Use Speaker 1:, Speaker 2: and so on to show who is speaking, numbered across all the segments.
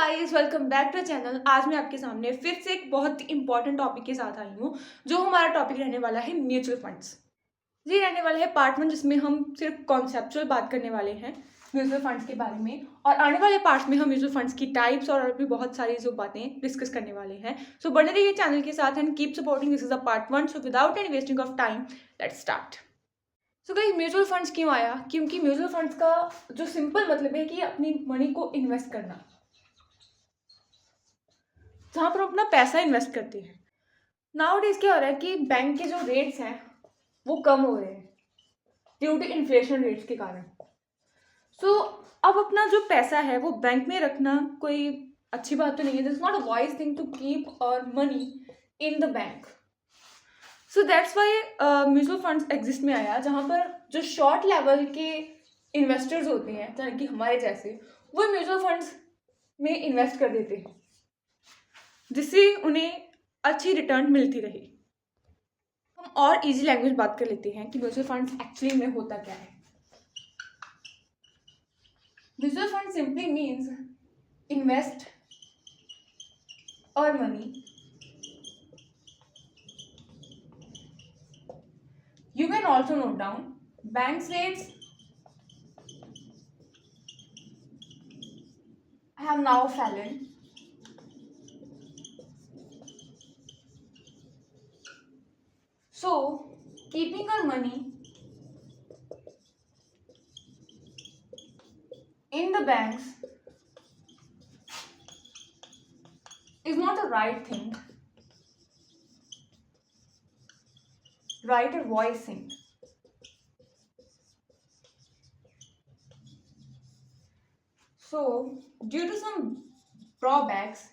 Speaker 1: Guys, welcome back to channel. आज मैं आपके सामने फिर से एक बहुत इंपॉर्टेंट टॉपिक के साथ आई हूँ। जो हमारा टॉपिक रहने वाला है म्यूचुअल फंड्स। ये रहने वाला है पार्ट 1, जिसमें हम सिर्फ कॉन्सेप्चुअल बात करने वाले हैं म्यूचुअल फंड्स के बारे में। और आने वाले पार्ट्स में हम म्यूचुअल फंड्स की टाइप्स और भी बहुत सारी जो बातें डिस्कस करने वाले हैं। सो बने रहिए चैनल के साथ and keep supporting. This is a part 1। So without any wasting of time, let's start. So guys, mutual funds क्यों आया? क्योंकि म्यूचुअल फंड्स का जो सिंपल मतलब है कि अपनी मनी को इन्वेस्ट करना, जहाँ पर अपना पैसा इन्वेस्ट करते हैं। नाउ डेज क्या हो रहा है कि बैंक के जो रेट्स हैं वो कम हो रहे हैं ड्यू टू इन्फ्लेशन रेट्स के कारण। सो अब अपना जो पैसा है वो बैंक में रखना कोई अच्छी बात तो नहीं है। This is not a wise thing to keep our money in the bank. So that's why mutual funds exist में आया, जहाँ पर जो शॉर्ट लेवल के इन्वेस्टर्स होते हैं, चाहे कि हमारे जैसे, वो म्यूचुअल फंड्स में इन्वेस्ट कर देते हैं, जिससे उन्हें अच्छी रिटर्न मिलती रही। हम और इजी लैंग्वेज बात कर लेते हैं कि म्यूचुअल फंड्स एक्चुअली में होता क्या है। Mutual fund simply means invest और money. You can also note down banks rates have now fallen. So, keeping our money in the banks is not the right thing, right or wise thing. So, due to some drawbacks,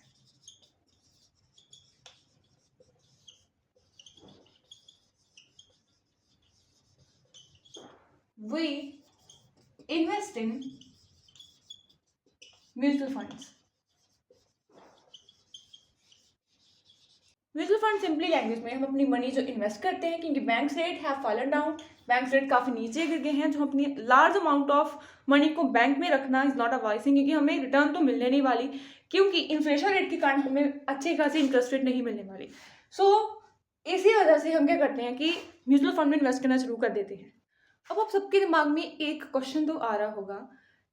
Speaker 1: we invest in mutual funds. Mutual fund simply language में हम अपनी money जो invest करते हैं, क्योंकि bank rate have fallen down, bank rate काफ़ी नीचे गिर गए हैं, जो अपनी लार्ज अमाउंट ऑफ मनी को बैंक में रखना is not a wise thing, क्योंकि हमें रिटर्न तो मिलने नहीं वाली, क्योंकि इन्फ्लेशन रेट के कारण हमें अच्छी खासी इंटरेस्ट रेट नहीं मिलने वाली। सो इसी वजह से हम क्या करते हैं कि म्यूचुअल फंड में इन्वेस्ट करना शुरू कर देते हैं। अब आप सबके दिमाग में एक क्वेश्चन तो आ रहा होगा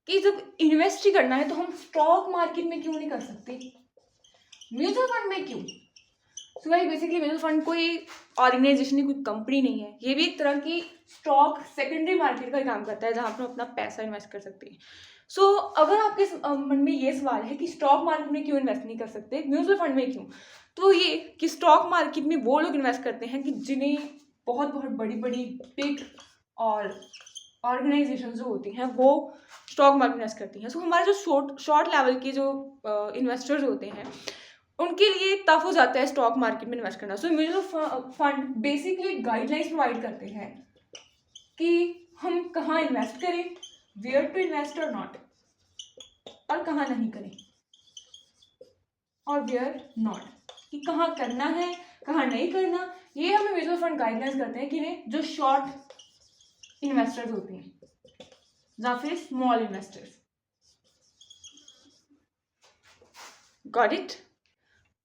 Speaker 1: कि जब इन्वेस्ट ही करना है तो हम स्टॉक मार्केट में क्यों नहीं कर सकते, म्यूचुअल फंड में क्यों? सो भाई बेसिकली म्यूचुअल फंड कोई ऑर्गेनाइजेशन नहीं, कोई कंपनी नहीं है। ये भी एक तरह की स्टॉक सेकेंडरी मार्केट का काम करता है, जहाँ पर हम अपना पैसा इन्वेस्ट कर सकते हैं। सो अगर आपके मन में ये सवाल है कि स्टॉक मार्केट में क्यों इन्वेस्ट नहीं कर सकते, म्यूचुअल फंड में क्यों, तो ये कि स्टॉक मार्केट में वो लोग इन्वेस्ट करते हैं कि जिन्हें बहुत बहुत बड़ी बड़ी बिग और ऑर्गेनाइजेशन जो होती हैं वो स्टॉक मार्केट इन्वेस्ट करती हैं। सो हमारे जो शॉर्ट लेवल के जो इन्वेस्टर्स होते हैं, उनके लिए टफ हो जाता है स्टॉक मार्केट में इन्वेस्ट करना। So mutual fund basically guidelines provide करते हैं कि हम कहाँ इन्वेस्ट करें, वेयर टू इन्वेस्ट और नॉट, और कहाँ नहीं करें और वेयर नॉट, कि कहाँ करना है कहाँ नहीं करना। ये हमें म्यूचुअल फंड गाइडलाइंस करते हैं कि जो शॉर्ट इन्वेस्टर्स होते हैं या फिर स्मॉल इन्वेस्टर्स। Got it?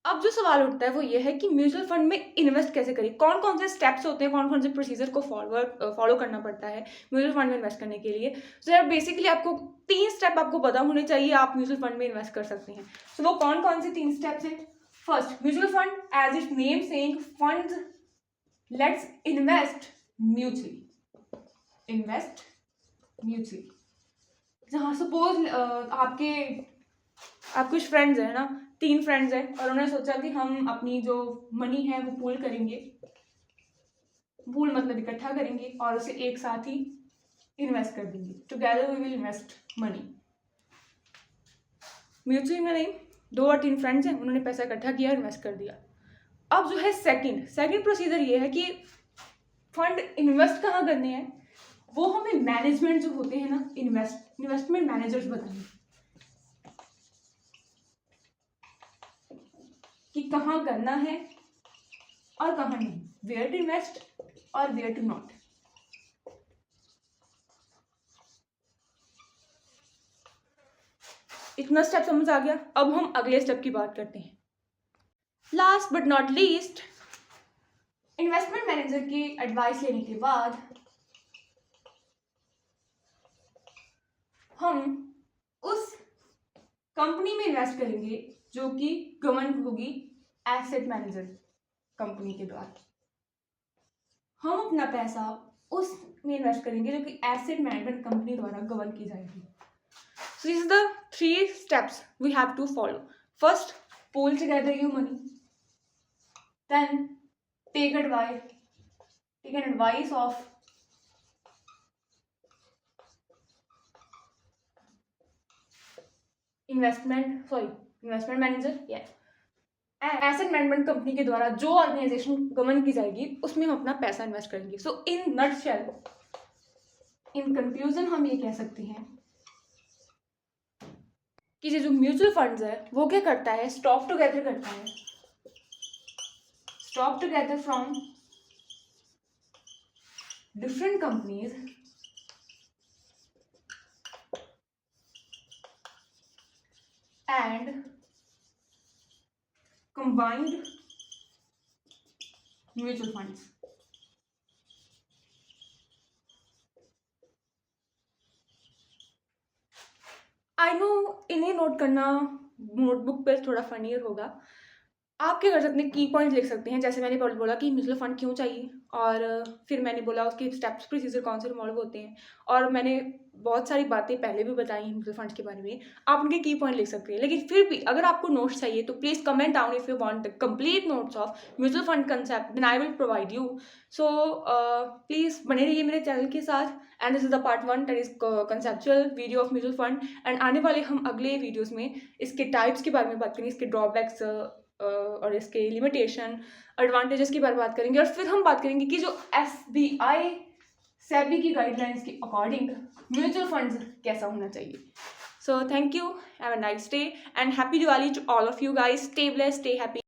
Speaker 1: अब जो सवाल उठता है वो ये है कि म्यूचुअल फंड में इन्वेस्ट कैसे करें, कौन कौन से स्टेप्स होते हैं, कौन कौन से प्रोसीजर को फॉलो करना पड़ता है म्यूचुअल फंड में इन्वेस्ट करने के लिए। सो यार बेसिकली आपको 3 स्टेप आपको पता होने चाहिए, आप म्यूचुअल फंड में इन्वेस्ट कर सकते हैं। सो वो कौन कौन से 3 स्टेप्स हैं? First, mutual fund as its name saying funds let's invest mutually, invest mutually. जहाँ सपोज आप कुछ फ्रेंड्स हैं ना, 3 फ्रेंड्स हैं, और उन्होंने सोचा कि हम अपनी जो मनी है वो पूल करेंगे, पूल मतलब इकट्ठा करेंगे और उसे एक साथ ही इन्वेस्ट कर देंगे। Together we will invest money. Mutually में नहीं, 2 और 3 फ्रेंड्स हैं, उन्होंने पैसा इकट्ठा किया, इन्वेस्ट कर दिया। अब जो है सेकंड प्रोसीजर ये है कि फंड इन्वेस्ट कहाँ करने हैं, वो हमें मैनेजमेंट जो होते हैं ना, इन्वेस्टमेंट मैनेजर्स बताएंगे कि कहाँ करना है और कहाँ नहीं, वेयर टू इन्वेस्ट और वेयर टू नॉट। इतना स्टेप समझ आ गया। अब हम अगले स्टेप की बात करते हैं। Last but not least, investment manager की एडवाइस लेने के बाद हम उस कंपनी में इन्वेस्ट करेंगे जो कि गवर्न होगी एसेट मैनेजर कंपनी के द्वारा। हम अपना पैसा उसमें इन्वेस्ट करेंगे जो कि एसेट मैनेजमेंट कंपनी द्वारा गवर्न की जाएगी। So these are the 3 steps we have to follow. First, pool together your money. Then take an advice of investment manager, yeah, asset management company के द्वारा जो ऑर्गेनाइजेशन गवर्न की जाएगी उसमें हम अपना पैसा इन्वेस्ट करेंगे। सो इन नटशेल, इन कंक्लूजन हम ये कह सकते हैं कि ये जो म्यूचुअल फंड्स है वो क्या करता है, स्टॉक टुगेदर करता है, stock together from different companies and combined mutual funds. I know इन्हें नोट करना नोटबुक पे थोड़ा फनीयर होगा। आप क्या कर सकते हैं, की पॉइंट लिख सकते हैं। जैसे मैंने बोला कि म्यूचुअल फंड क्यों चाहिए, और फिर मैंने बोला उसके स्टेप्स प्रोसीजर कौन से इन्वॉल्व होते हैं, और मैंने बहुत सारी बातें पहले भी बताई हैं म्यूचुअल फंड्स के बारे में। आप उनके की पॉइंट लिख सकते हैं। लेकिन फिर भी अगर आपको नोट्स चाहिए तो please comment down if you want the complete notes of mutual fund concept, then I will provide you. So please बने रहिए मेरे चैनल के साथ। And this is the part 1 that is conceptual video of mutual fund. And आने वाले हम अगले videos में इसके टाइप्स के बारे में बात करेंगे, इसके ड्रॉबैक्स और इसके लिमिटेशन, एडवांटेजेस की बात करेंगे। और फिर हम बात करेंगे कि जो SBI सेबी की गाइडलाइंस के अकॉर्डिंग म्यूचुअल फंड्स कैसा होना चाहिए। So thank you, have a nice day and happy Diwali to all of you guys. Stay blessed, stay happy.